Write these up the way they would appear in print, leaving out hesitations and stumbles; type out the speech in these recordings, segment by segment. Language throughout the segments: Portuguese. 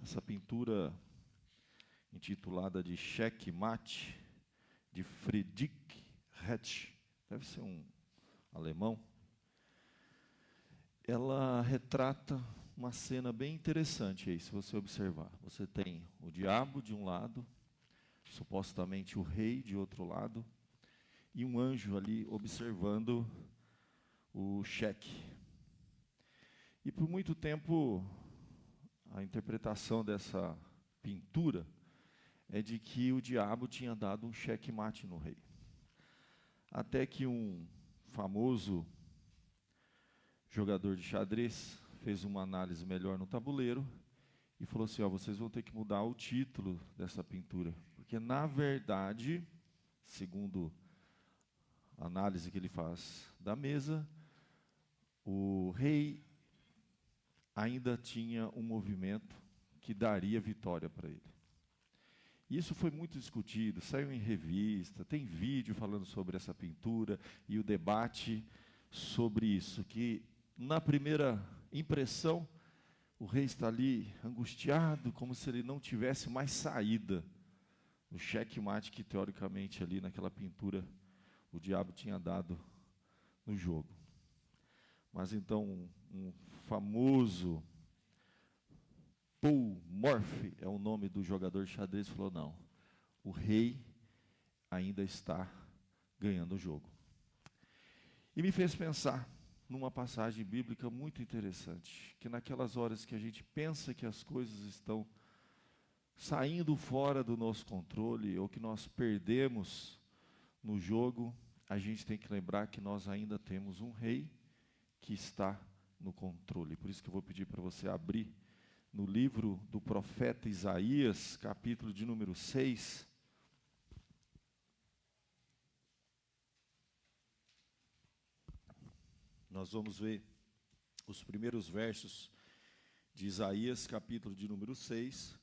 Essa pintura intitulada de Cheque Mate, de Friedrich Hetsch, deve ser um alemão, ela retrata uma cena bem interessante aí, se você observar. Você tem o diabo de um lado, supostamente o rei de outro lado, e um anjo ali observando o cheque. E por muito tempo, a interpretação dessa pintura é de que o diabo tinha dado um checkmate no rei. Até que um famoso jogador de xadrez fez uma análise melhor no tabuleiro e falou assim, vocês vão ter que mudar o título dessa pintura, porque na verdade, segundo a análise que ele faz da mesa, o rei ainda tinha um movimento que daria vitória para ele. Isso foi muito discutido, saiu em revista, tem vídeo falando sobre essa pintura e o debate sobre isso, que na primeira impressão o rei está ali angustiado, como se ele não tivesse mais saída. O checkmate que teoricamente ali naquela pintura o diabo tinha dado no jogo. Mas então um famoso Paul Morphy, é o nome do jogador de xadrez, falou, não, o rei ainda está ganhando o jogo. E me fez pensar numa passagem bíblica muito interessante, que naquelas horas que a gente pensa que as coisas estão saindo fora do nosso controle, ou que nós perdemos no jogo, a gente tem que lembrar que nós ainda temos um rei que está no controle. Por isso que eu vou pedir para você abrir no livro do profeta Isaías, capítulo de número 6. Nós vamos ver os primeiros versos de Isaías, capítulo de número 6.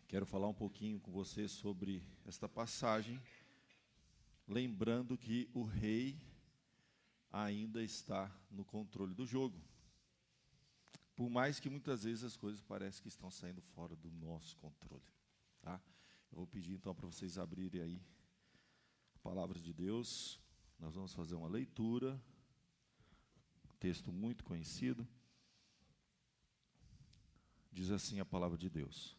Quero falar um pouquinho com você sobre esta passagem, lembrando que o rei ainda está no controle do jogo. Por mais que muitas vezes as coisas parecem que estão saindo fora do nosso controle. Tá? Eu vou pedir então para vocês abrirem aí a palavra de Deus. Nós vamos fazer uma leitura. Texto muito conhecido. Diz assim a palavra de Deus.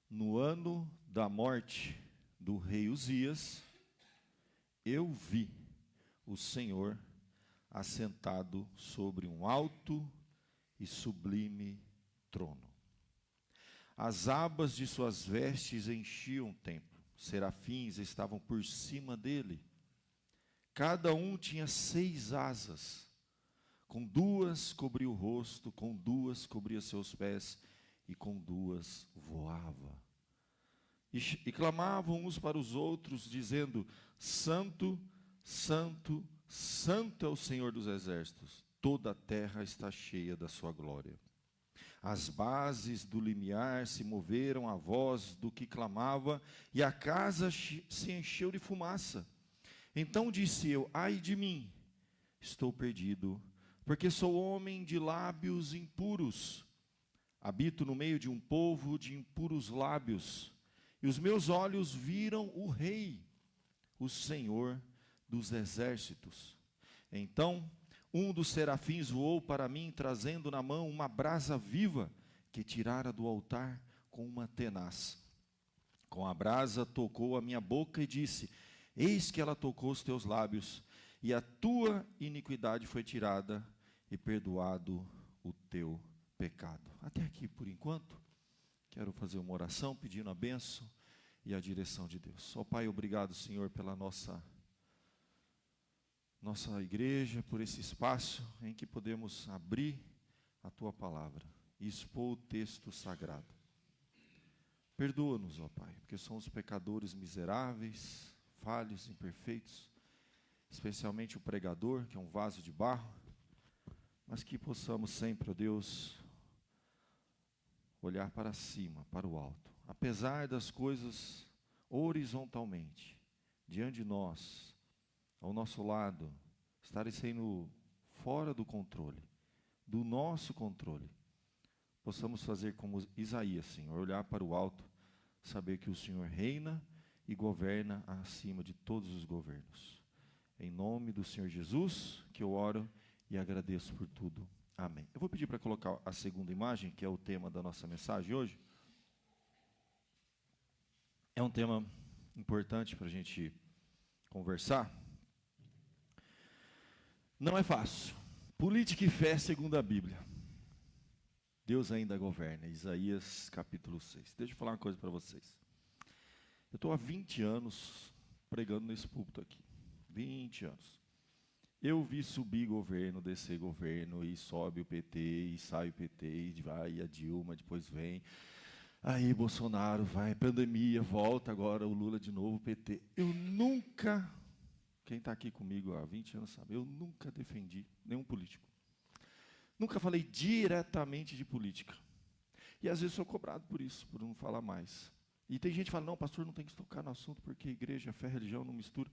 No ano da morte do rei Uzias, eu vi o Senhor assentado sobre um alto e sublime trono. As abas de suas vestes enchiam o templo. Serafins estavam por cima dele. Cada um tinha 6 asas. Com 2 cobria o rosto, com 2 cobria seus pés, e com 2 voava. E clamavam uns para os outros, dizendo, Santo, Santo, Santo é o Senhor dos exércitos. Toda a terra está cheia da sua glória. As bases do limiar se moveram à voz do que clamava, e a casa se encheu de fumaça. Então disse eu, ai de mim, estou perdido, porque sou homem de lábios impuros. Habito no meio de um povo de impuros lábios, e os meus olhos viram o Rei, o Senhor dos exércitos. Então um dos serafins voou para mim, trazendo na mão uma brasa viva, que tirara do altar com uma tenaz. Com a brasa tocou a minha boca e disse, eis que ela tocou os teus lábios, e a tua iniquidade foi tirada, e perdoado o teu pecado. Até aqui por enquanto, quero fazer uma oração, pedindo a bênção e a direção de Deus. Ó Pai, obrigado, Senhor, pela nossa igreja, por esse espaço em que podemos abrir a Tua palavra e expor o texto sagrado. Perdoa-nos, ó Pai, porque somos pecadores miseráveis, falhos, imperfeitos, especialmente o pregador, que é um vaso de barro, mas que possamos sempre, ó Deus, olhar para cima, para o alto. Apesar das coisas horizontalmente, diante de nós, ao nosso lado, estarem sendo fora do controle, do nosso controle, possamos fazer como Isaías, Senhor, olhar para o alto, saber que o Senhor reina e governa acima de todos os governos. Em nome do Senhor Jesus, que eu oro e agradeço por tudo. Amém. Eu vou pedir para colocar a segunda imagem, que é o tema da nossa mensagem hoje. É um tema importante para a gente conversar. Não é fácil. Política e fé segundo a Bíblia. Deus ainda governa. Isaías capítulo 6. Deixa eu falar uma coisa para vocês. Eu estou há 20 anos pregando nesse púlpito aqui. 20 anos. Eu vi subir governo, descer governo, e sobe o PT, e sai o PT, e vai a Dilma, depois vem. Aí Bolsonaro vai, pandemia, volta agora o Lula de novo, o PT. Eu nunca, quem está aqui comigo há 20 anos sabe, eu nunca defendi nenhum político. Nunca falei diretamente de política. E às vezes sou cobrado por isso, por não falar mais. E tem gente que fala, não, pastor, não tem que tocar no assunto, porque igreja, fé, religião não mistura.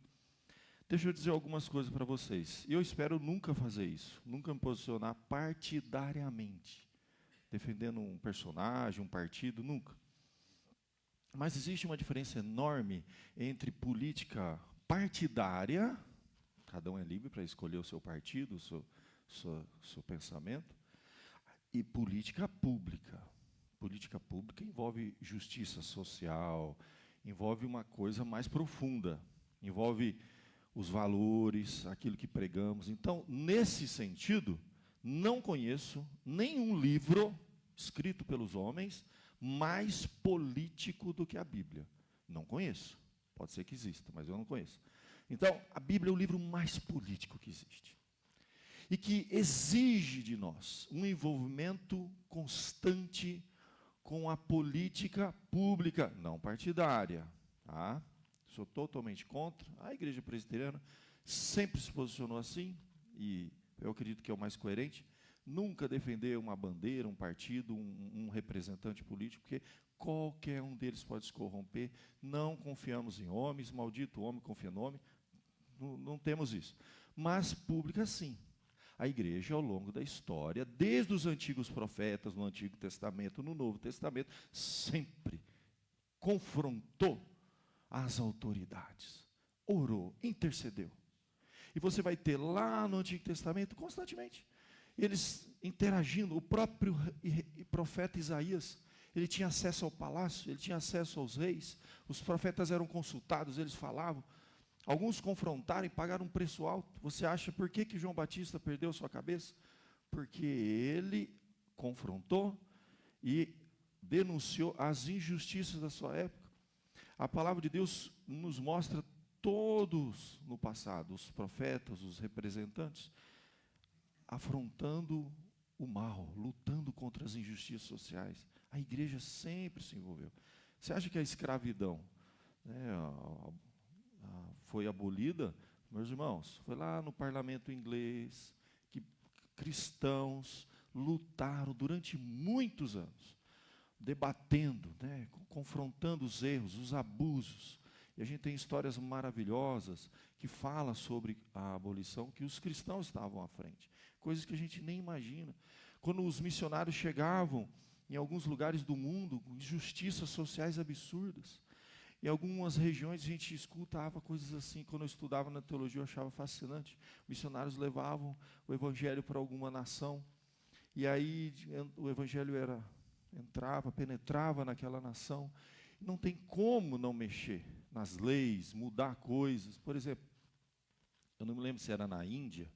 Deixa eu dizer algumas coisas para vocês. E eu espero nunca fazer isso, nunca me posicionar partidariamente, defendendo um personagem, um partido, nunca. Mas existe uma diferença enorme entre política partidária, cada um é livre para escolher o seu partido, o seu pensamento, e política pública. Política pública envolve justiça social, envolve uma coisa mais profunda, envolve os valores, aquilo que pregamos. Então, nesse sentido, não conheço nenhum livro escrito pelos homens mais político do que a Bíblia. Não conheço. Pode ser que exista, mas eu não conheço. Então, a Bíblia é o livro mais político que existe. E que exige de nós um envolvimento constante com a política pública, não partidária, tá? Sou totalmente contra. A igreja presbiteriana sempre se posicionou assim, e eu acredito que é o mais coerente, nunca defender uma bandeira, um partido, um representante político, porque qualquer um deles pode se corromper. Não confiamos em homens, maldito homem confia no homem, não temos isso. Mas pública sim. A igreja, ao longo da história, desde os antigos profetas, no Antigo Testamento, no Novo Testamento, sempre confrontou as autoridades, orou, intercedeu. E você vai ter lá no Antigo Testamento, constantemente, eles interagindo. O próprio profeta Isaías, ele tinha acesso ao palácio, ele tinha acesso aos reis, os profetas eram consultados, eles falavam. Alguns confrontaram e pagaram um preço alto. Você acha por que João Batista perdeu sua cabeça? Porque ele confrontou e denunciou as injustiças da sua época. A palavra de Deus nos mostra todos no passado, os profetas, os representantes, afrontando o mal, lutando contra as injustiças sociais. A igreja sempre se envolveu. Você acha que a escravidão, né, foi abolida? Meus irmãos, foi lá no parlamento inglês que cristãos lutaram durante muitos anos, debatendo, né, confrontando os erros, os abusos. E a gente tem histórias maravilhosas que falam sobre a abolição, que os cristãos estavam à frente. Coisas que a gente nem imagina. Quando os missionários chegavam em alguns lugares do mundo, injustiças sociais absurdas. Em algumas regiões a gente escutava coisas assim. Quando eu estudava na teologia eu achava fascinante. Missionários levavam o evangelho para alguma nação. E aí o evangelho entrava, penetrava naquela nação. Não tem como não mexer nas leis, mudar coisas. Por exemplo, eu não me lembro se era na Índia,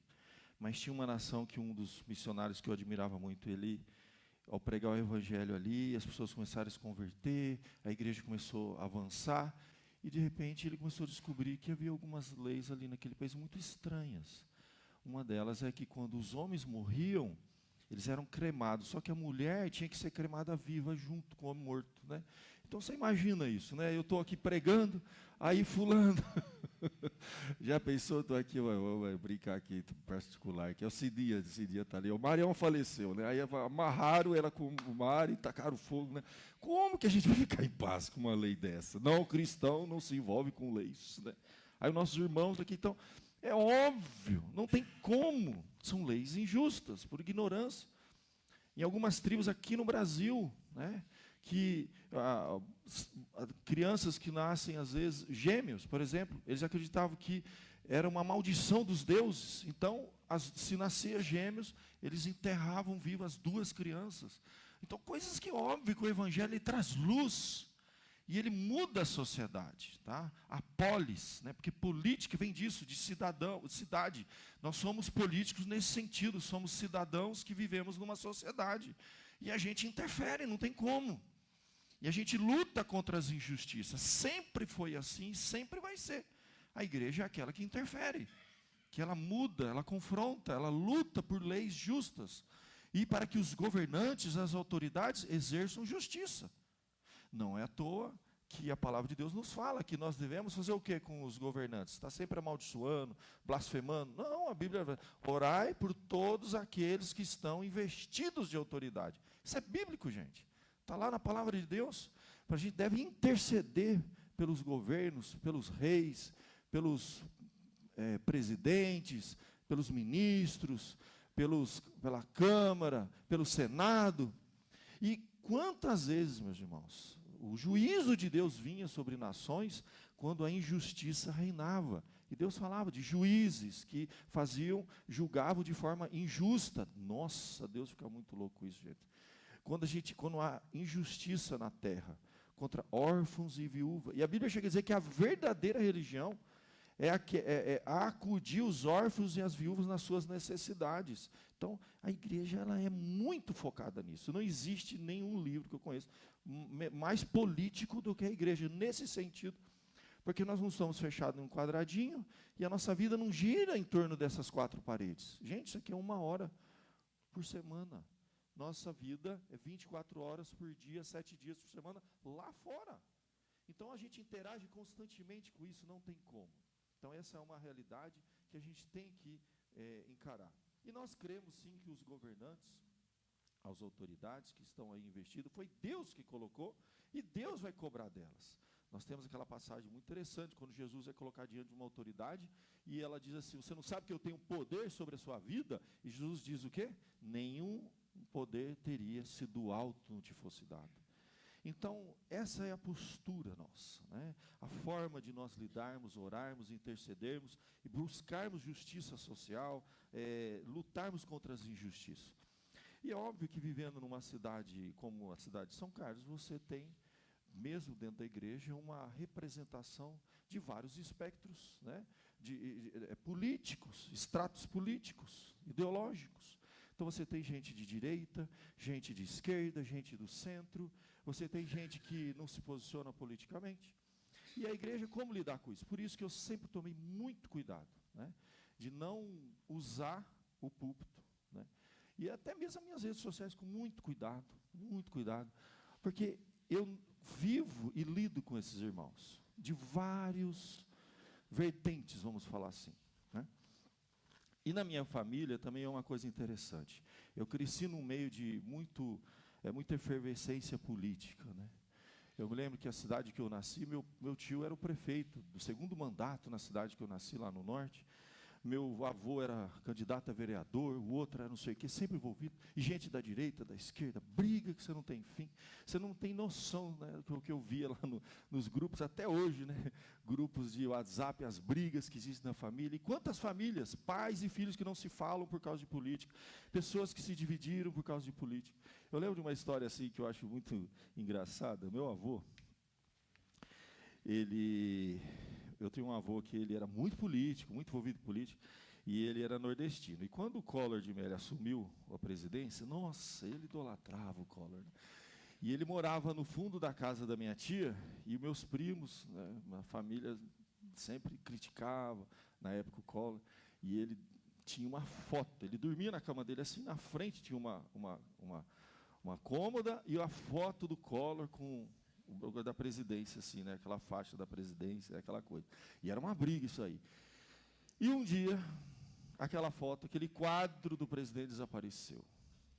mas tinha uma nação que um dos missionários que eu admirava muito, ele, ao pregar o evangelho ali, as pessoas começaram a se converter, a igreja começou a avançar, e de repente ele começou a descobrir que havia algumas leis ali naquele país muito estranhas. Uma delas é que quando os homens morriam, eles eram cremados, só que a mulher tinha que ser cremada viva junto com o homem morto, né? Então você imagina isso, né? Eu estou aqui pregando, aí fulano, já pensou, estou aqui, vou brincar aqui, particular, que é o Cidia está ali, o Marião faleceu, né? Aí amarraram ela com o mar e tacaram fogo, né? Como que a gente vai ficar em paz com uma lei dessa? Não, o cristão não se envolve com leis, né? Aí os nossos irmãos aqui, então, é óbvio, não tem como, são leis injustas, por ignorância. Em algumas tribos aqui no Brasil, né, que crianças que nascem, às vezes, gêmeos, por exemplo, eles acreditavam que era uma maldição dos deuses. Então, se nascia gêmeos, eles enterravam vivas 2 crianças. Então, coisas que, óbvio, que o Evangelho ele traz luz. E ele muda a sociedade, tá? A polis, né? Porque política vem disso, de cidadão, de cidade. Nós somos políticos nesse sentido, somos cidadãos que vivemos numa sociedade. E a gente interfere, não tem como. E a gente luta contra as injustiças. Sempre foi assim, sempre vai ser. A igreja é aquela que interfere, que ela muda, ela confronta, ela luta por leis justas. E para que os governantes, as autoridades, exerçam justiça. Não é à toa que a palavra de Deus nos fala que nós devemos fazer o quê com os governantes? Está sempre amaldiçoando, blasfemando? Não, a Bíblia vai, orai por todos aqueles que estão investidos de autoridade. Isso é bíblico, gente. Está lá na palavra de Deus. A gente deve interceder pelos governos, pelos reis, pelos presidentes, pelos ministros, pela Câmara, pelo Senado. E quantas vezes, meus irmãos, o juízo de Deus vinha sobre nações quando a injustiça reinava. E Deus falava de juízes que julgavam de forma injusta. Nossa, Deus fica muito louco com isso, gente. Quando há injustiça na terra, contra órfãos e viúvas. E a Bíblia chega a dizer que a verdadeira religião é acudir os órfãos e as viúvas nas suas necessidades. Então, a igreja ela é muito focada nisso. Não existe nenhum livro que eu conheço mais político do que a igreja, nesse sentido. Porque nós não estamos fechados em um quadradinho e a nossa vida não gira em torno dessas 4 paredes. Gente, isso aqui é 1 hora por semana. Nossa vida é 24 horas por dia, 7 dias por semana, lá fora. Então, a gente interage constantemente com isso, não tem como. Então, essa é uma realidade que a gente tem que encarar. E nós cremos, sim, que os governantes, as autoridades que estão aí investidas, foi Deus que colocou e Deus vai cobrar delas. Nós temos aquela passagem muito interessante, quando Jesus é colocado diante de uma autoridade e ela diz assim, você não sabe que eu tenho poder sobre a sua vida? E Jesus diz o quê? Nenhum poder teria se do alto não te fosse dado. Então, essa é a postura nossa, né? A forma de nós lidarmos, orarmos, intercedermos e buscarmos justiça social, lutarmos contra as injustiças. E é óbvio que vivendo numa cidade como a cidade de São Carlos, você tem, mesmo dentro da igreja, uma representação de vários espectros, né? Políticos, estratos políticos, ideológicos. Então você tem gente de direita, gente de esquerda, gente do centro, você tem gente que não se posiciona politicamente. E a igreja, como lidar com isso? Por isso que eu sempre tomei muito cuidado, né, de não usar o púlpito, né, e até mesmo as minhas redes sociais com muito cuidado, porque eu vivo e lido com esses irmãos, de vários vertentes, vamos falar assim, né. E na minha família também é uma coisa interessante. Eu cresci num meio de muita efervescência política, né? Eu me lembro que a cidade que eu nasci, meu tio era o prefeito do 2º mandato na cidade que eu nasci, lá no norte. Meu avô era candidato a vereador, o outro era não sei o quê, sempre envolvido. E gente da direita, da esquerda, briga que você não tem fim. Você não tem noção, né, do que eu via lá nos grupos, até hoje, né, grupos de WhatsApp, as brigas que existem na família. E quantas famílias, pais e filhos que não se falam por causa de política, pessoas que se dividiram por causa de política. Eu lembro de uma história assim que eu acho muito engraçada. Meu avô, eu tenho um avô que ele era muito político, muito envolvido em política, e ele era nordestino. E quando o Collor de Mello assumiu a presidência, nossa, ele idolatrava o Collor, né? E ele morava no fundo da casa da minha tia, e meus primos, né, a família sempre criticava, na época, o Collor, e ele tinha uma foto, ele dormia na cama dele assim, na frente tinha uma cômoda e a foto do Collor com o da presidência, assim, né? Aquela faixa da presidência, aquela coisa. E era uma briga isso aí. E um dia, aquela foto, aquele quadro do presidente desapareceu.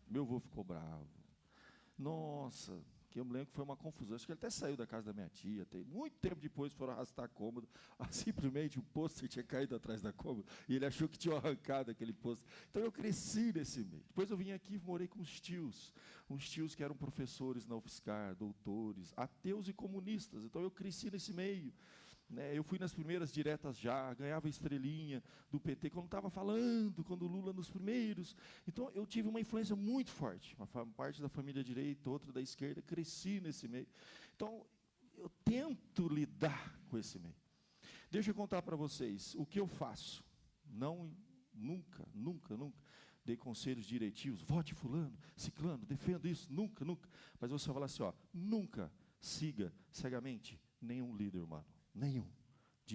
Meu avô ficou bravo. Nossa, que eu me lembro que foi uma confusão. Acho que ele até saiu da casa da minha tia. Muito tempo depois foram arrastar a cômoda. Simplesmente o pôster tinha caído atrás da cômoda e ele achou que tinha arrancado aquele pôster. Então eu cresci nesse meio. Depois eu vim aqui e morei com uns tios que eram professores na UFSCar, doutores, ateus e comunistas. Então eu cresci nesse meio. Eu fui nas primeiras diretas já, ganhava estrelinha do PT, quando estava falando, quando o Lula nos primeiros. Então, eu tive uma influência muito forte, uma parte da família direita, outra da esquerda, cresci nesse meio. Então, eu tento lidar com esse meio. Deixa eu contar para vocês o que eu faço. Nunca dei conselhos diretivos, vote fulano, ciclano, defendo isso, nunca. Mas você vai falar assim, nunca siga cegamente nenhum líder humano. Nenhum,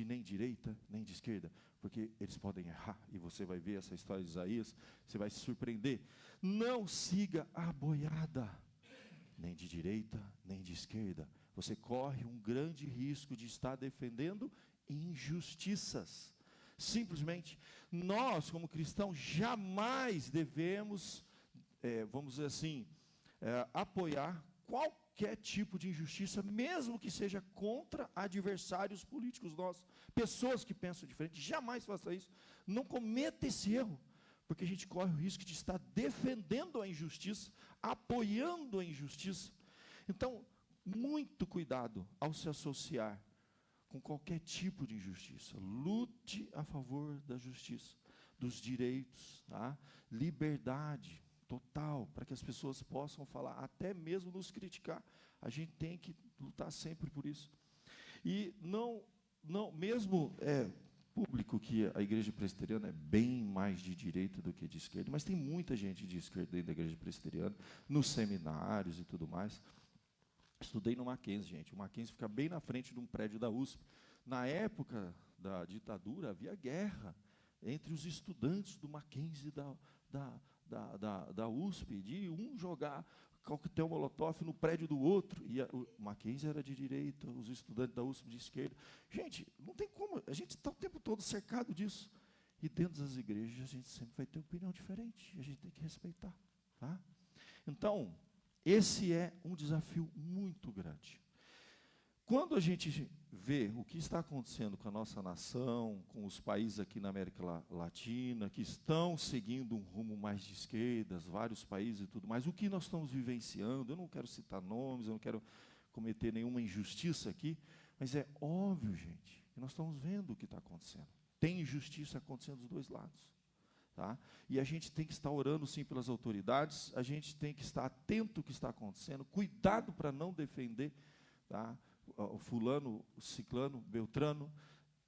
nem direita, nem de esquerda, porque eles podem errar, e você vai ver essa história de Isaías, você vai se surpreender. Não siga a boiada, nem de direita, nem de esquerda. Você corre um grande risco de estar defendendo injustiças. Simplesmente, nós, como cristãos, jamais devemos, vamos dizer assim, apoiar qualquer tipo de injustiça, mesmo que seja contra adversários políticos nossos, pessoas que pensam diferente. Jamais faça isso. Não cometa esse erro, porque a gente corre o risco de estar defendendo a injustiça, apoiando a injustiça. Então, muito cuidado ao se associar com qualquer tipo de injustiça. Lute a favor da justiça, dos direitos, tá? Liberdade total, para que as pessoas possam falar, até mesmo nos criticar. A gente tem que lutar sempre por isso. E mesmo público que a igreja presbiteriana é bem mais de direita do que de esquerda, mas tem muita gente de esquerda dentro da igreja presbiteriana, nos seminários e tudo mais. Estudei no Mackenzie, gente. O Mackenzie fica bem na frente de um prédio da USP. Na época da ditadura, havia guerra entre os estudantes do Mackenzie da USP, de um jogar coquetel molotov no prédio do outro, e o Mackenzie era de direita, os estudantes da USP de esquerda. Gente, não tem como, a gente está o tempo todo cercado disso. E dentro das igrejas a gente sempre vai ter opinião diferente, e a gente tem que respeitar. Tá? Então, esse é um desafio muito grande. Quando a gente vê o que está acontecendo com a nossa nação, com os países aqui na América Latina, que estão seguindo um rumo mais de esquerdas, vários países e tudo mais, o que nós estamos vivenciando, eu não quero citar nomes, eu não quero cometer nenhuma injustiça aqui, mas é óbvio, gente, que nós estamos vendo o que está acontecendo. Tem injustiça acontecendo dos dois lados. Tá? E a gente tem que estar orando, sim, pelas autoridades, a gente tem que estar atento ao que está acontecendo, cuidado para não defender, tá? O fulano, o ciclano, beltrano,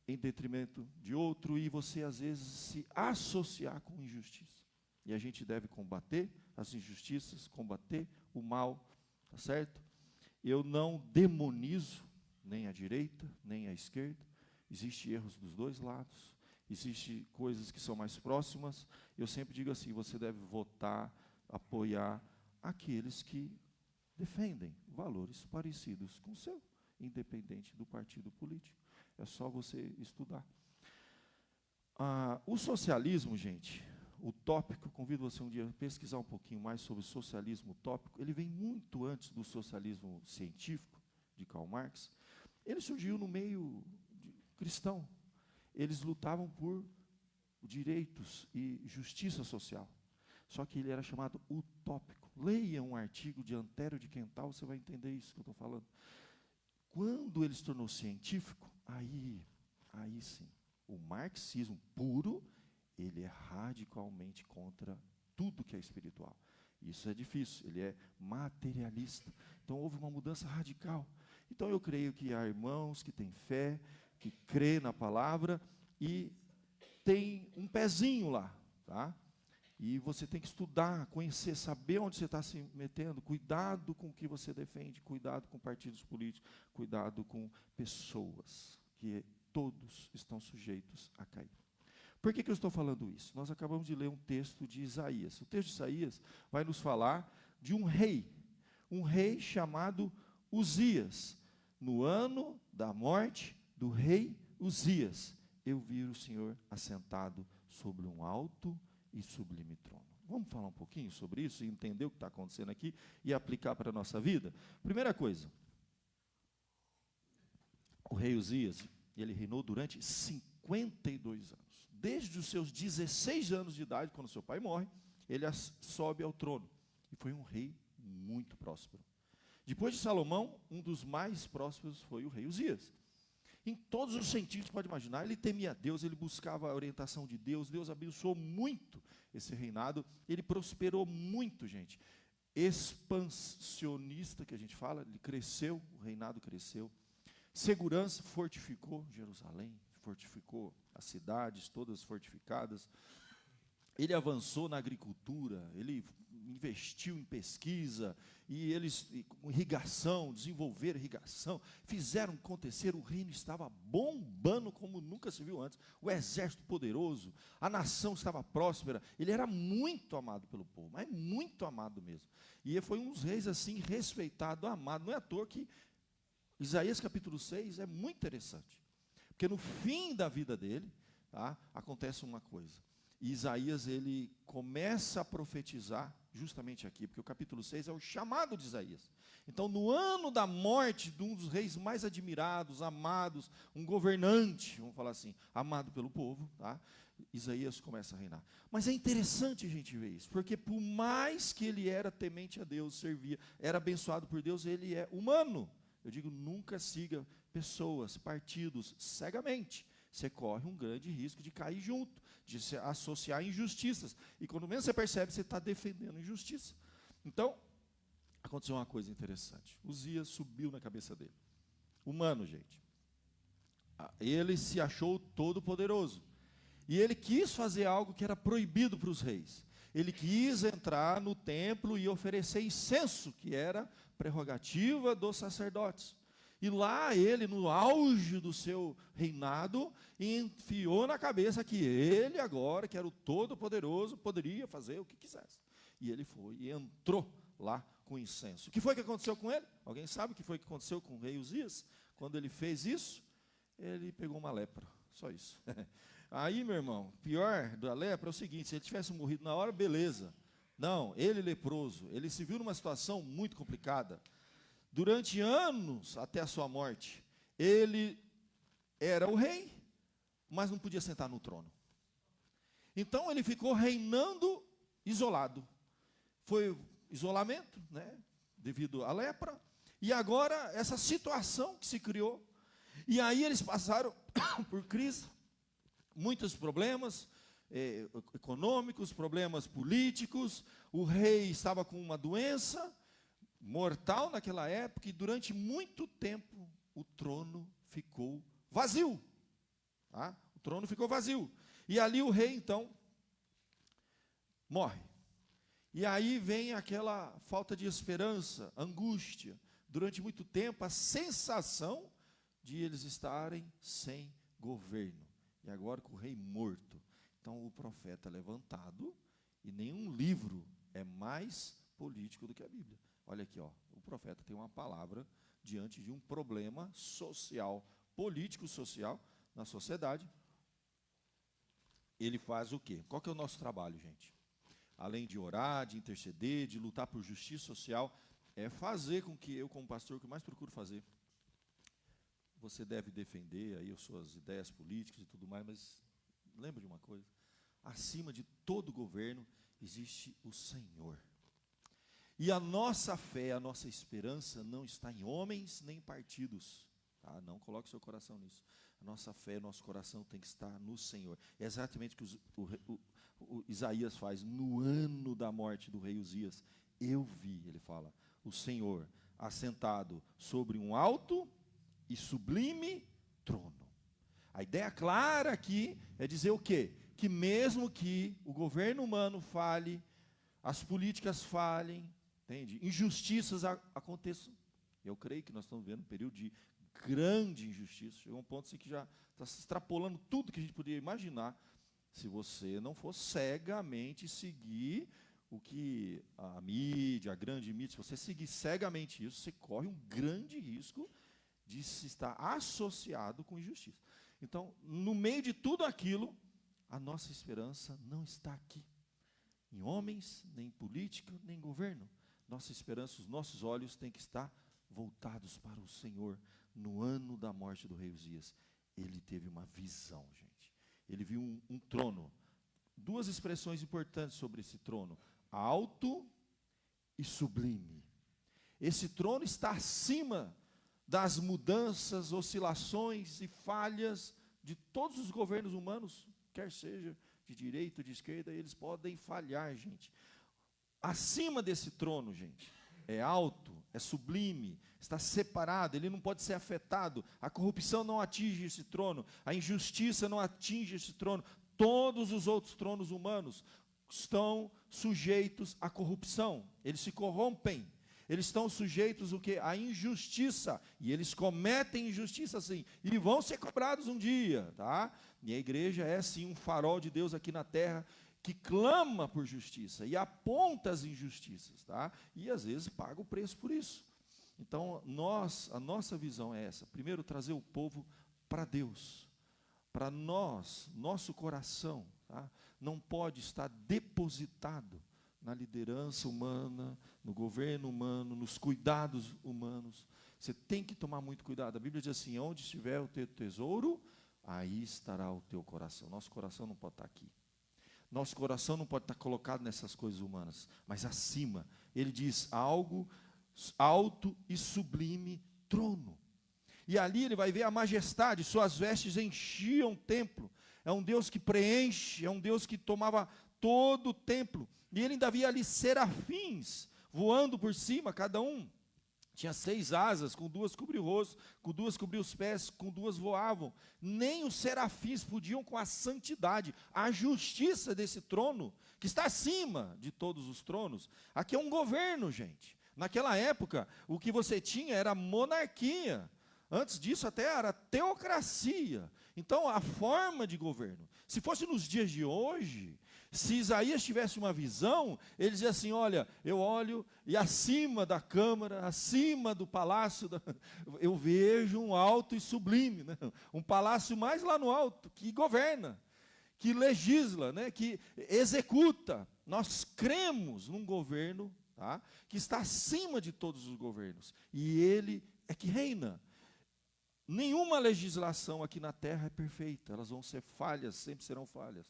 em detrimento de outro, e você, às vezes, se associar com injustiça. E a gente deve combater as injustiças, combater o mal, tá certo? Eu não demonizo nem a direita, nem a esquerda, existem erros dos dois lados, existem coisas que são mais próximas. Eu sempre digo assim, você deve votar, apoiar aqueles que defendem valores parecidos com o seu, independente do partido político. É só você estudar. O socialismo, gente, utópico, convido você um dia a pesquisar um pouquinho mais sobre o socialismo utópico. Ele vem muito antes do socialismo científico, de Karl Marx. Ele surgiu no meio cristão. Eles lutavam por direitos e justiça social. Só que ele era chamado utópico. Leia um artigo de Antério de Quental, você vai entender isso que eu estou falando. Quando ele se tornou científico, aí sim, o marxismo puro, ele é radicalmente contra tudo que é espiritual. Isso é difícil, ele é materialista. Então houve uma mudança radical. Então eu creio que há irmãos que têm fé, que crê na palavra e tem um pezinho lá, tá? E você tem que estudar, conhecer, saber onde você está se metendo. Cuidado com o que você defende, cuidado com partidos políticos, cuidado com pessoas, que todos estão sujeitos a cair. Por que eu estou falando isso? Nós acabamos de ler um texto de Isaías. O texto de Isaías vai nos falar de um rei chamado Uzias. No ano da morte do rei Uzias, eu vi o Senhor assentado sobre um alto e sublime trono. Vamos falar um pouquinho sobre isso e entender o que está acontecendo aqui e aplicar para a nossa vida? Primeira coisa, o rei Uzias, ele reinou durante 52 anos. Desde os seus 16 anos de idade, quando seu pai morre, ele sobe ao trono. E foi um rei muito próspero. Depois de Salomão, um dos mais prósperos foi o rei Uzias. Em todos os sentidos, pode imaginar, ele temia Deus, ele buscava a orientação de Deus, Deus abençoou muito esse reinado, ele prosperou muito, gente. Expansionista, que a gente fala, ele cresceu, o reinado cresceu. Segurança, fortificou Jerusalém, fortificou as cidades, todas fortificadas. Ele avançou na agricultura, ele investiu em pesquisa, e eles, com irrigação, desenvolveram irrigação, fizeram acontecer, o reino estava bombando como nunca se viu antes, o exército poderoso, a nação estava próspera, ele era muito amado pelo povo, mas muito amado mesmo. E foi um dos reis assim, respeitado, amado, não é à toa que Isaías capítulo 6 é muito interessante, porque no fim da vida dele, tá, acontece uma coisa. E Isaías, ele começa a profetizar justamente aqui, porque o capítulo 6 é o chamado de Isaías. Então, no ano da morte de um dos reis mais admirados, amados, um governante, vamos falar assim, amado pelo povo, tá? Isaías começa a reinar. Mas é interessante a gente ver isso, porque por mais que ele era temente a Deus, servia, era abençoado por Deus, ele é humano. Eu digo, nunca siga pessoas, partidos, cegamente. Você corre um grande risco de cair junto, de se associar a injustiças. E quando menos você percebe, você está defendendo injustiça. Então, aconteceu uma coisa interessante. Uzias subiu na cabeça dele. Humano, gente. Ele se achou todo-poderoso. E ele quis fazer algo que era proibido para os reis. Ele quis entrar no templo e oferecer incenso, que era prerrogativa dos sacerdotes. E lá ele, no auge do seu reinado, enfiou na cabeça que ele agora, que era o todo-poderoso, poderia fazer o que quisesse. E ele foi e entrou lá com incenso. O que foi que aconteceu com ele? Alguém sabe o que foi que aconteceu com o rei Uzias? Quando ele fez isso, ele pegou uma lepra. Só isso. Aí, meu irmão, pior da lepra é o seguinte, se ele tivesse morrido na hora, beleza. Não, ele leproso, ele se viu numa situação muito complicada. Durante anos, até a sua morte, ele era o rei, mas não podia sentar no trono. Então, ele ficou reinando isolado. Foi isolamento, né, devido à lepra, e agora essa situação que se criou. E aí eles passaram por crise, muitos problemas econômicos, problemas políticos, o rei estava com uma doença mortal naquela época, e durante muito tempo o trono ficou vazio. Tá? O trono ficou vazio. E ali o rei, então, morre. E aí vem aquela falta de esperança, angústia. Durante muito tempo, a sensação de eles estarem sem governo. E agora com o rei morto. Então o profeta é levantado, e nenhum livro é mais político do que a Bíblia. Olha aqui, ó, o profeta tem uma palavra diante de um problema social, político-social na sociedade. Ele faz o quê? Qual que é o nosso trabalho, gente? Além de orar, de interceder, de lutar por justiça social, é fazer com que eu, como pastor, o que eu mais procuro fazer, você deve defender aí as suas ideias políticas e tudo mais, mas lembra de uma coisa, acima de todo governo existe o Senhor. E a nossa fé, a nossa esperança não está em homens nem em partidos. Tá? Não coloque seu coração nisso. A nossa fé, nosso coração tem que estar no Senhor. É exatamente o que o Isaías faz no ano da morte do rei Uzias. Eu vi, ele fala, o Senhor assentado sobre um alto e sublime trono. A ideia clara aqui é dizer o quê? Que mesmo que o governo humano falhe, as políticas falhem, entende? Injustiças aconteçam. Eu creio que nós estamos vivendo um período de grande injustiça. Chegou um ponto assim que já está se extrapolando tudo que a gente podia imaginar, se você não for cegamente seguir o que a mídia, a grande mídia, se você seguir cegamente isso, você corre um grande risco de se estar associado com injustiça. Então, no meio de tudo aquilo, a nossa esperança não está aqui. em homens, nem em política, nem em governo. Nossa esperança, os nossos olhos têm que estar voltados para o Senhor. No ano da morte do rei Uzias, ele teve uma visão, gente. Ele viu um trono. Duas expressões importantes sobre esse trono: alto e sublime. Esse trono está acima das mudanças, oscilações e falhas de todos os governos humanos, quer seja de direita ou de esquerda, eles podem falhar, gente. Acima desse trono, gente, é alto, é sublime, está separado, ele não pode ser afetado. A corrupção não atinge esse trono, a injustiça não atinge esse trono. Todos os outros tronos humanos estão sujeitos à corrupção, eles se corrompem. Eles estão sujeitos o quê? À injustiça, e eles cometem injustiça sim, e vão ser cobrados um dia, tá? E a igreja é sim um farol de Deus aqui na terra, que clama por justiça, e aponta as injustiças, tá? E às vezes paga o preço por isso. Então, a nossa visão é essa: primeiro, trazer o povo para Deus, para nós, nosso coração, tá? Não pode estar depositado na liderança humana, no governo humano, nos cuidados humanos. Você tem que tomar muito cuidado. A Bíblia diz assim: onde estiver o teu tesouro, aí estará o teu coração. Nosso coração não pode estar aqui. Nosso coração não pode estar colocado nessas coisas humanas, mas acima. Ele diz: algo alto e sublime trono. E ali ele vai ver a majestade, suas vestes enchiam o templo. É um Deus que preenche, é um Deus que tomava todo o templo. E ele ainda via ali serafins voando por cima, cada um tinha 6 asas, com 2 cobriam o rosto, com 2 cobriam os pés, com 2 voavam. Nem os serafins podiam, com a santidade, a justiça desse trono, que está acima de todos os tronos. Aqui é um governo, gente. Naquela época, o que você tinha era monarquia. Antes disso até era teocracia. Então, a forma de governo. Se fosse nos dias de hoje, se Isaías tivesse uma visão, ele dizia assim: olha, eu olho e acima da câmara, acima do palácio, eu vejo um alto e sublime, né? Um palácio mais lá no alto, que governa, que legisla, né? Que executa. Nós cremos num governo, tá? Que está acima de todos os governos, e ele é que reina. Nenhuma legislação aqui na terra é perfeita, elas vão ser falhas, sempre serão falhas.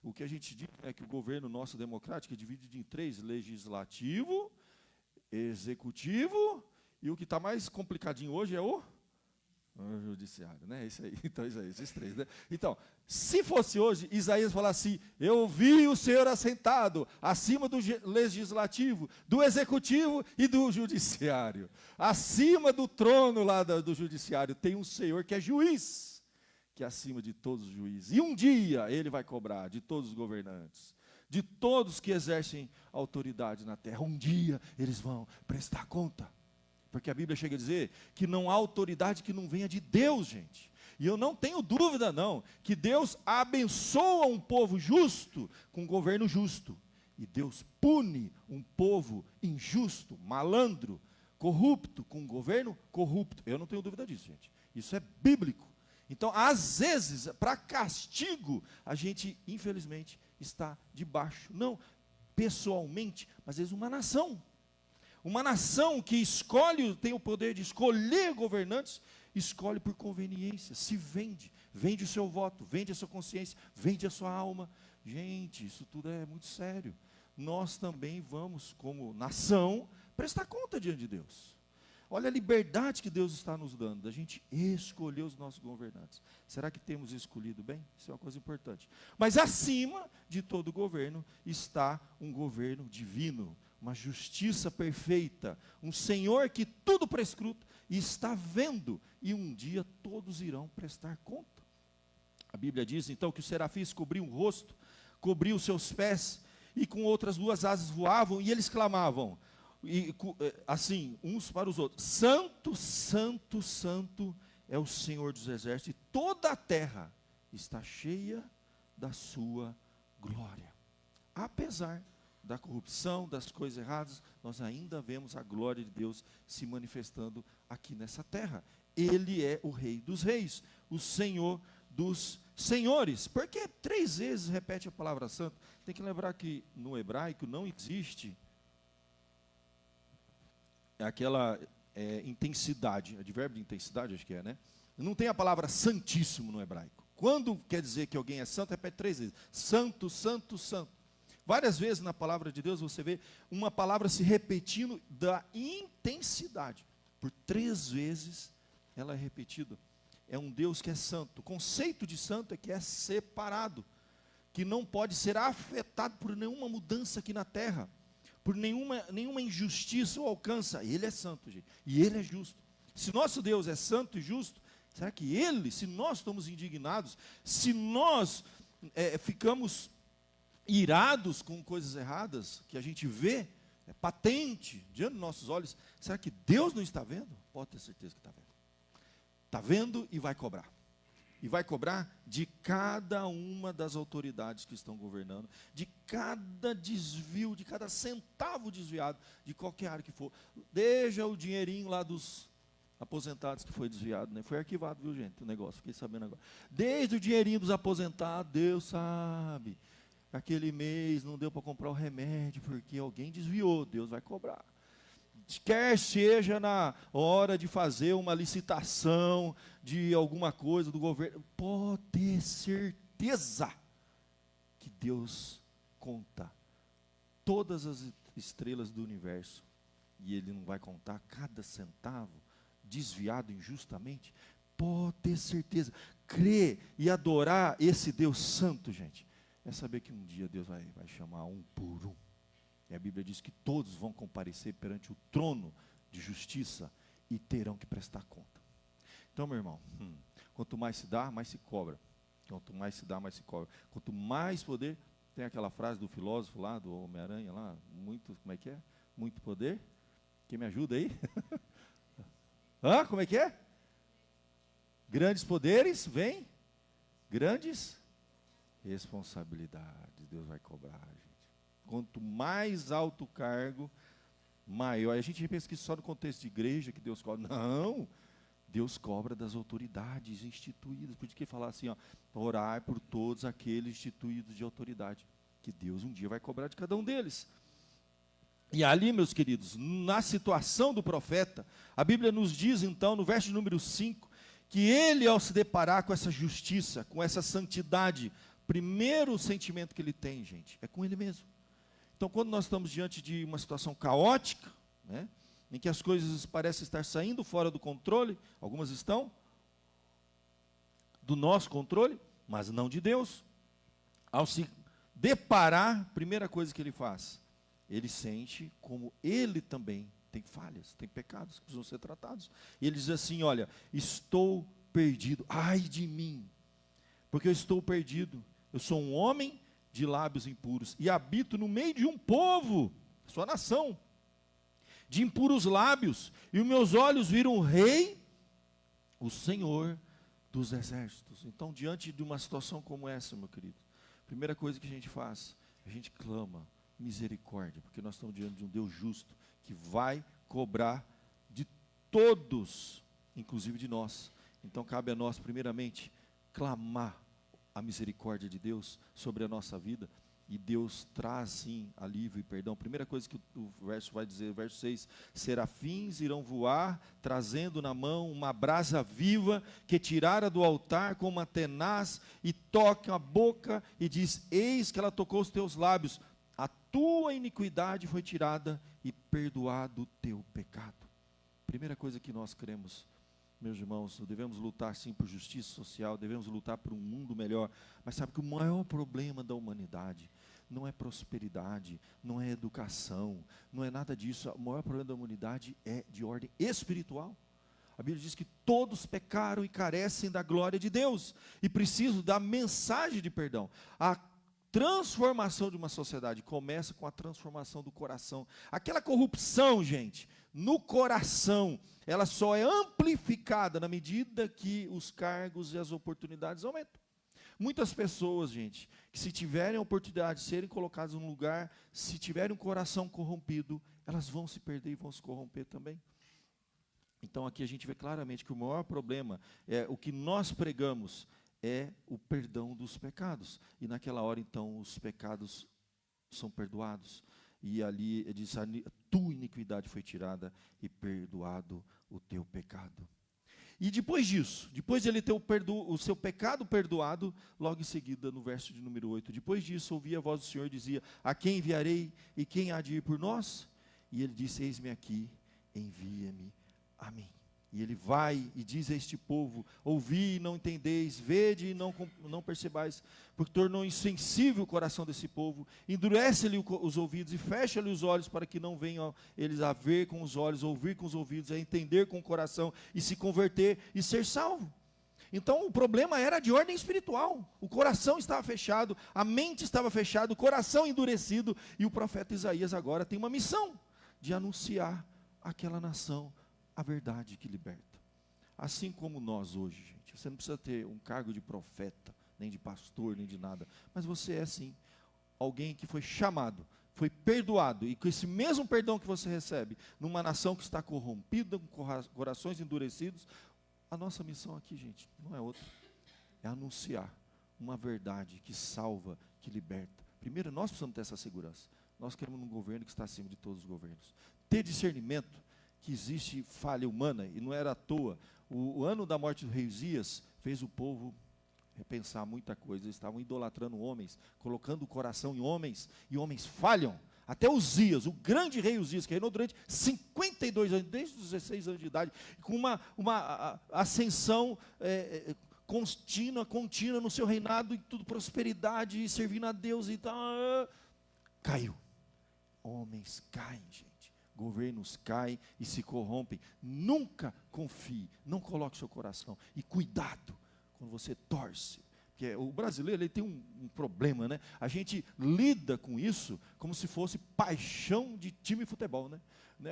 O que a gente diz é que o governo nosso democrático é dividido em 3: legislativo, executivo, e o que está mais complicadinho hoje é o judiciário, né? Isso aí, então, isso aí, esses 3, né? Então, se fosse hoje, Isaías falasse assim: eu vi o Senhor assentado acima do legislativo, do executivo e do judiciário. Acima do trono lá do judiciário tem um Senhor que é juiz, que é acima de todos os juízes. E um dia ele vai cobrar de todos os governantes, de todos que exercem autoridade na terra. Um dia eles vão prestar conta. Porque a Bíblia chega a dizer que não há autoridade que não venha de Deus, gente. E eu não tenho dúvida, não, que Deus abençoa um povo justo com um governo justo. E Deus pune um povo injusto, malandro, corrupto, com um governo corrupto. Eu não tenho dúvida disso, gente. Isso é bíblico. Então, às vezes, para castigo, a gente, infelizmente, está debaixo. Não pessoalmente, mas às vezes uma nação. Uma nação que escolhe, tem o poder de escolher governantes, escolhe por conveniência, se vende, vende o seu voto, vende a sua consciência, vende a sua alma. Gente, isso tudo é muito sério. Nós também vamos, como nação, prestar conta diante de Deus. Olha a liberdade que Deus está nos dando, da gente escolher os nossos governantes. Será que temos escolhido bem? Isso é uma coisa importante. Mas acima de todo governo está um governo divino, uma justiça perfeita, um Senhor que tudo prescruta e está vendo, e um dia todos irão prestar conta. A Bíblia diz então que os serafins cobriam o rosto, cobriam os seus pés, e com outras 2 asas voavam, e eles clamavam, e, assim, uns para os outros: santo, santo, santo é o Senhor dos exércitos, e toda a terra está cheia da sua glória. Apesar da corrupção, das coisas erradas, nós ainda vemos a glória de Deus se manifestando aqui nessa terra. Ele é o Rei dos reis, o Senhor dos senhores. Por que 3 vezes repete a palavra santo? Tem que lembrar que no hebraico não existe aquela intensidade, advérbio de intensidade, acho que é, né? Não tem a palavra santíssimo no hebraico. Quando quer dizer que alguém é santo, repete 3 vezes. Santo, santo, santo. Várias vezes na palavra de Deus você vê uma palavra se repetindo da intensidade. Por 3 vezes ela é repetida. É um Deus que é santo. O conceito de santo é que é separado, que não pode ser afetado por nenhuma mudança aqui na terra, por nenhuma injustiça o alcança. Ele é santo, gente, e Ele é justo. Se nosso Deus é santo e justo, será que Ele, se nós estamos indignados, se nós ficamos irados com coisas erradas, que a gente vê, é patente, diante dos nossos olhos, será que Deus não está vendo? Pode ter certeza que está vendo. Está vendo e vai cobrar. E vai cobrar de cada uma das autoridades que estão governando, de cada desvio, de cada centavo desviado, de qualquer área que for. Desde o dinheirinho lá dos aposentados que foi desviado, né? Foi arquivado, viu, gente, o negócio, fiquei sabendo agora. Desde o dinheirinho dos aposentados, Deus sabe. Aquele mês não deu para comprar o remédio, porque alguém desviou, Deus vai cobrar. Quer seja na hora de fazer uma licitação de alguma coisa do governo, pode ter certeza que Deus conta todas as estrelas do universo, e Ele não vai contar cada centavo desviado injustamente. Pode ter certeza. Crer e adorar esse Deus santo, gente, é saber que um dia Deus vai chamar um por um. E a Bíblia diz que todos vão comparecer perante o trono de justiça e terão que prestar conta. Então, meu irmão, quanto mais se dá, mais se cobra. Quanto mais se dá, mais se cobra. Quanto mais poder, tem aquela frase do filósofo lá, do Homem-Aranha lá, como é que é? Muito poder. Quem me ajuda aí? Como é que é? Grandes poderes, vem grandes responsabilidades. Deus vai cobrar, gente. Quanto mais alto o cargo, maior. A gente pensa que só no contexto de igreja que Deus cobra. Não, Deus cobra das autoridades instituídas. Por que falar assim, orar por todos aqueles instituídos de autoridade, que Deus um dia vai cobrar de cada um deles. E ali, meus queridos, na situação do profeta, a Bíblia nos diz então, no verso número 5, que ele, ao se deparar com essa justiça, com essa santidade, primeiro sentimento que ele tem, gente, é com ele mesmo. Então, quando nós estamos diante de uma situação caótica, né, em que as coisas parecem estar saindo fora do controle, algumas estão, do nosso controle, mas não de Deus. Ao se deparar, primeira coisa que ele faz, ele sente como ele também tem falhas, tem pecados que precisam ser tratados. E ele diz assim, olha, estou perdido, ai de mim, porque eu estou perdido, eu sou um homem de lábios impuros, e habito no meio de um povo, sua nação, de impuros lábios, e os meus olhos viram o Rei, o Senhor dos exércitos. Então, diante de uma situação como essa, meu querido, a primeira coisa que a gente faz, a gente clama misericórdia, porque nós estamos diante de um Deus justo, que vai cobrar de todos, inclusive de nós. Então, cabe a nós, primeiramente, clamar a misericórdia de Deus sobre a nossa vida, e Deus traz sim alívio e perdão. Primeira coisa que o verso vai dizer, verso 6, serafins irão voar, trazendo na mão uma brasa viva, que tirara do altar com uma tenaz, e toca a boca, e diz, eis que ela tocou os teus lábios, a tua iniquidade foi tirada, e perdoado o teu pecado. Primeira coisa que nós cremos, meus irmãos, devemos lutar sim por justiça social, devemos lutar por um mundo melhor, mas sabe que o maior problema da humanidade não é prosperidade, não é educação, não é nada disso. O maior problema da humanidade é de ordem espiritual. A Bíblia diz que todos pecaram e carecem da glória de Deus, e precisam da mensagem de perdão. A transformação de uma sociedade começa com a transformação do coração. Aquela corrupção, gente, no coração, ela só é amplificada na medida que os cargos e as oportunidades aumentam. Muitas pessoas, gente, que se tiverem a oportunidade de serem colocadas num lugar, se tiverem um coração corrompido, elas vão se perder e vão se corromper também. Então aqui a gente vê claramente que o maior problema é o que nós pregamos, é o perdão dos pecados. E naquela hora, então, os pecados são perdoados. E ali ele diz, a tua iniquidade foi tirada e perdoado o teu pecado. E depois disso, depois de ele ter o seu pecado perdoado, logo em seguida, no verso de número 8, depois disso, ouvi a voz do Senhor, dizia, a quem enviarei e quem há de ir por nós? E ele disse, eis-me aqui, envia-me a mim. E ele vai e diz a este povo, ouvi e não entendeis, vede e não percebais, porque tornou insensível o coração desse povo, endurece-lhe os ouvidos e fecha-lhe os olhos, para que não venham eles a ver com os olhos, ouvir com os ouvidos, a entender com o coração, e se converter e ser salvo. Então o problema era de ordem espiritual, o coração estava fechado, a mente estava fechada, o coração endurecido, e o profeta Isaías agora tem uma missão, de anunciar àquela nação a verdade que liberta. Assim como nós hoje, gente, você não precisa ter um cargo de profeta, nem de pastor, nem de nada, mas você é sim, alguém que foi chamado, foi perdoado, e com esse mesmo perdão que você recebe, numa nação que está corrompida, com corações endurecidos, a nossa missão aqui, gente, não é outra, é anunciar uma verdade que salva, que liberta. Primeiro, nós precisamos ter essa segurança, nós queremos um governo que está acima de todos os governos, ter discernimento, que existe falha humana, e não era à toa. O ano da morte do rei Uzias fez o povo repensar muita coisa. Eles estavam idolatrando homens, colocando o coração em homens, e homens falham. Até Uzias, o grande rei Uzias, que reinou durante 52 anos, desde os 16 anos de idade, com uma ascensão contínua no seu reinado, e tudo prosperidade, e servindo a Deus e tal, caiu. Homens caem, gente. Governos caem e se corrompem. Nunca confie, não coloque seu coração. E cuidado quando você torce. Porque o brasileiro ele tem um problema, né? A gente lida com isso como se fosse paixão de time de futebol, né?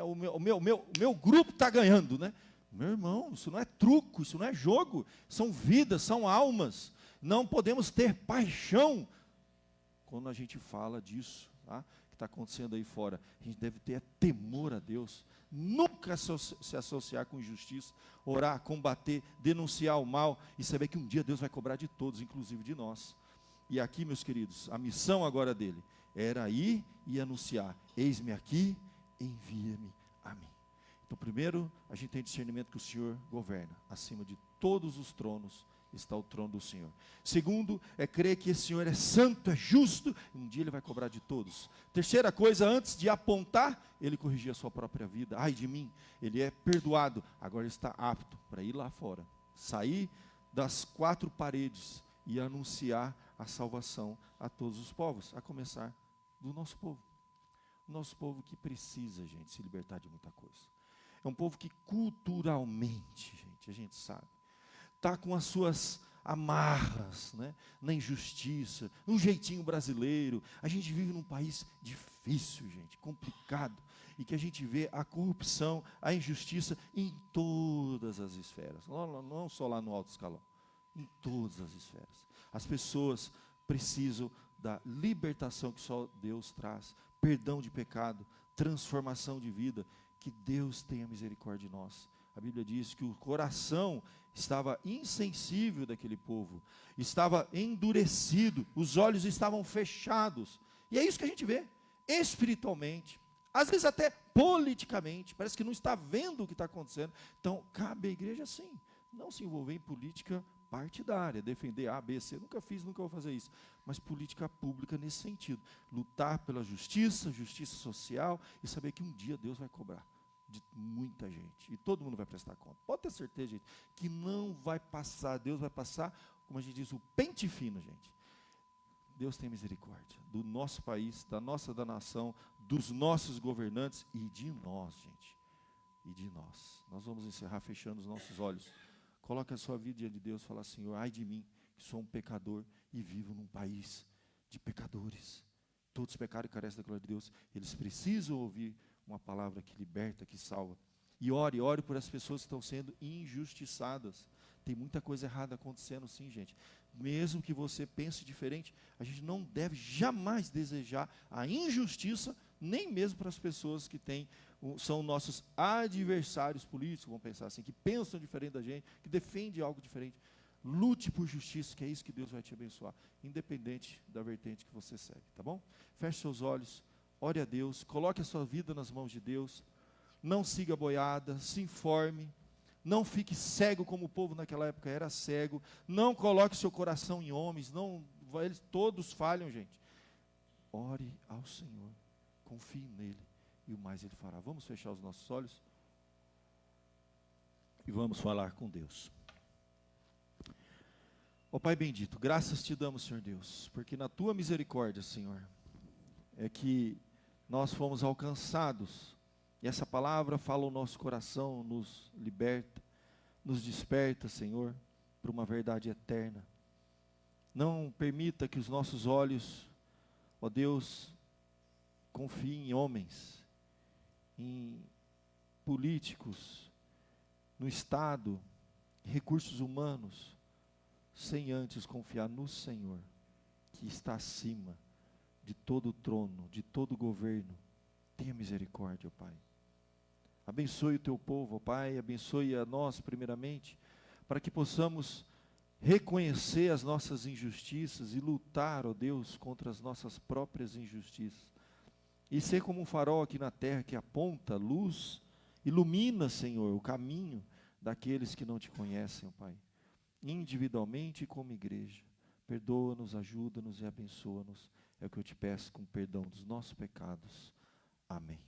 O meu grupo está ganhando, né? Meu irmão, isso não é truco, isso não é jogo. São vidas, são almas. Não podemos ter paixão quando a gente fala disso, tá? Que está acontecendo aí fora. A gente deve ter temor a Deus, nunca se associar com injustiça, orar, combater, denunciar o mal, e saber que um dia Deus vai cobrar de todos, inclusive de nós. E aqui, meus queridos, a missão agora dele era ir e anunciar, eis-me aqui, envia-me a mim. Então primeiro, a gente tem discernimento que o Senhor governa, acima de todos os tronos está o trono do Senhor. Segundo, é crer que esse Senhor é santo, é justo, e um dia Ele vai cobrar de todos. Terceira coisa, antes de apontar, Ele corrigia a sua própria vida. Ai de mim, Ele é perdoado, agora está apto para ir lá fora, sair das quatro paredes e anunciar a salvação a todos os povos, a começar do nosso povo. O nosso povo que precisa, gente, se libertar de muita coisa. É um povo que culturalmente, gente, a gente sabe, está com as suas amarras, né, na injustiça, num jeitinho brasileiro. A gente vive num país difícil, gente, complicado, e que a gente vê a corrupção, a injustiça em todas as esferas, não só lá no alto escalão, em todas as esferas. As pessoas precisam da libertação que só Deus traz, perdão de pecado, transformação de vida, que Deus tenha misericórdia de nós. A Bíblia diz que o coração estava insensível daquele povo, estava endurecido, os olhos estavam fechados, e é isso que a gente vê, espiritualmente, às vezes até politicamente, parece que não está vendo o que está acontecendo. Então, cabe à igreja sim, não se envolver em política partidária, defender A, B, C, nunca fiz, nunca vou fazer isso, mas política pública nesse sentido, lutar pela justiça, justiça social, e saber que um dia Deus vai cobrar de muita gente, e todo mundo vai prestar conta. Pode ter certeza, gente, que não vai passar, Deus vai passar, como a gente diz, o pente fino, gente. Deus tem misericórdia do nosso país, da nação, dos nossos governantes e de nós, gente, e de nós. Nós vamos encerrar fechando os nossos olhos. Coloque a sua vida diante de Deus e fala, Senhor, ai de mim, que sou um pecador e vivo num país de pecadores. Todos pecaram e carecem da glória de Deus. Eles precisam ouvir uma palavra que liberta, que salva. E ore por as pessoas que estão sendo injustiçadas. Tem muita coisa errada acontecendo sim, gente. Mesmo que você pense diferente, a gente não deve jamais desejar a injustiça, nem mesmo para as pessoas que são nossos adversários políticos, vamos pensar assim, que pensam diferente da gente, que defendem algo diferente. Lute por justiça, que é isso que Deus vai te abençoar, independente da vertente que você segue, tá bom? Feche seus olhos, ore a Deus, coloque a sua vida nas mãos de Deus, não siga boiada, se informe, não fique cego como o povo naquela época era cego, não coloque seu coração em homens, eles todos falham, gente. Ore ao Senhor, confie nele, e o mais Ele fará. Vamos fechar os nossos olhos e vamos falar com Deus. Ó Pai bendito, graças te damos, Senhor Deus, porque na tua misericórdia, Senhor, é que nós fomos alcançados, e essa palavra fala o nosso coração, nos liberta, nos desperta, Senhor, para uma verdade eterna. Não permita que os nossos olhos, ó Deus, confiem em homens, em políticos, no Estado, em recursos humanos, sem antes confiar no Senhor, que está acima de todo o trono, de todo o governo. Tenha misericórdia, ó Pai. Abençoe o teu povo, ó Pai, abençoe a nós primeiramente, para que possamos reconhecer as nossas injustiças e lutar, ó Deus, contra as nossas próprias injustiças. E ser como um farol aqui na terra que aponta luz, ilumina, Senhor, o caminho daqueles que não te conhecem, ó Pai. Individualmente e como igreja. Perdoa-nos, ajuda-nos e abençoa-nos. É o que eu te peço com perdão dos nossos pecados. Amém.